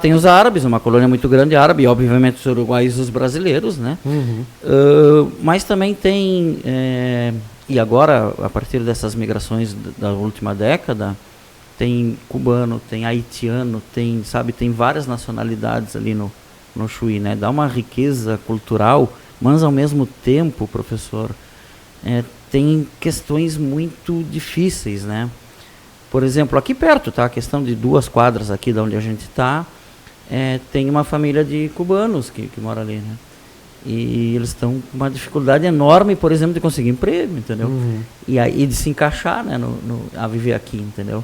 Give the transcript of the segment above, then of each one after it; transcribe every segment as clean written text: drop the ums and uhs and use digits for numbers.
Tem os árabes, uma colônia muito grande árabe, e obviamente os uruguaios e os brasileiros, né? Mas também tem, e agora, a partir dessas migrações da última década, tem cubano, tem haitiano, tem várias nacionalidades ali no Chuí, né? Dá uma riqueza cultural, mas ao mesmo tempo, professor, tem questões muito difíceis, né? Por exemplo, aqui perto, tá? A questão de 2 quadras aqui de onde a gente está, tem uma família de cubanos que mora ali, né? E eles estão com uma dificuldade enorme, por exemplo, de conseguir emprego, entendeu? E de se encaixar, né, a viver aqui, entendeu?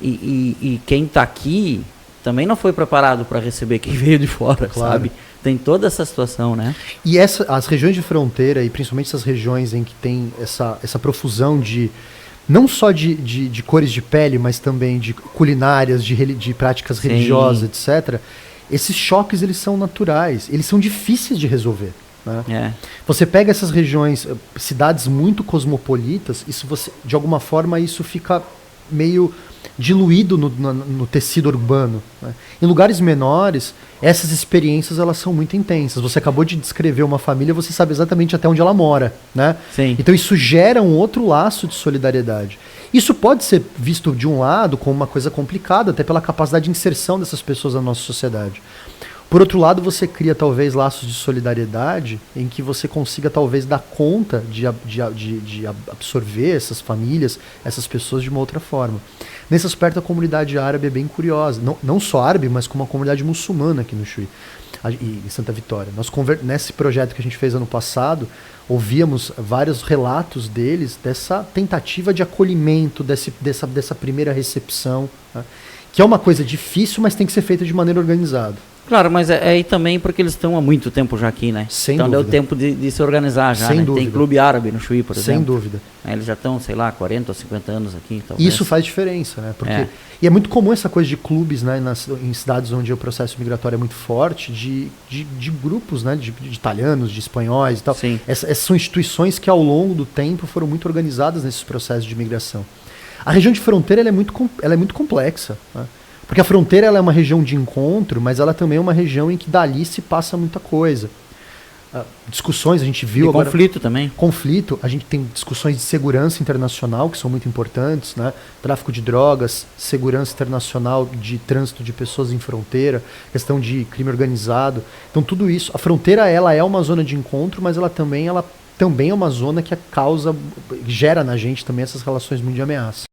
E quem está aqui também não foi preparado para receber quem veio de fora, claro. Sabe? Tem toda essa situação, né? E as regiões de fronteira, e principalmente essas regiões em que tem essa profusão de não só de cores de pele, mas também de culinárias, de práticas religiosas, etc. Esses choques, eles são naturais, eles são difíceis de resolver, né? Você pega essas regiões, cidades muito cosmopolitas, de alguma forma isso fica meio diluído no tecido urbano, né? Em lugares menores, essas experiências elas são muito intensas. Você acabou de descrever uma família, você sabe exatamente até onde ela mora, né? Sim. Então isso gera um outro laço de solidariedade. Isso pode ser visto de um lado como uma coisa complicada, até pela capacidade de inserção dessas pessoas na nossa sociedade. Por outro lado, você cria talvez laços de solidariedade em que você consiga talvez dar conta de absorver essas famílias, essas pessoas de uma outra forma. Nesse aspecto, a comunidade árabe é bem curiosa. Não só árabe, mas como a comunidade muçulmana aqui no Chuí e em Santa Vitória. Nesse projeto que a gente fez ano passado, ouvíamos vários relatos deles dessa tentativa de acolhimento, dessa primeira recepção, né? Que é uma coisa difícil, mas tem que ser feita de maneira organizada. Claro, mas aí também porque eles estão há muito tempo já aqui, né? Sem então dúvida. Deu tempo de se organizar já, Sem né? dúvida. Tem clube árabe no Chuí, por exemplo. Sem dúvida. Eles já estão, 40 ou 50 anos aqui. Talvez. Isso faz diferença, né? E é muito comum essa coisa de clubes, né? Em cidades onde o processo migratório é muito forte, de grupos, né? De italianos, de espanhóis e tal. Sim. Essas são instituições que ao longo do tempo foram muito organizadas nesses processos de migração. A região de fronteira ela é muito complexa, né? Porque a fronteira ela é uma região de encontro, mas ela também é uma região em que dali se passa muita coisa. Discussões, a gente viu e agora... conflito também. Conflito, a gente tem discussões de segurança internacional, que são muito importantes, né? Tráfico de drogas, segurança internacional de trânsito de pessoas em fronteira, questão de crime organizado. Então tudo isso, a fronteira ela é uma zona de encontro, mas ela também é uma zona que gera na gente também essas relações muito de ameaça.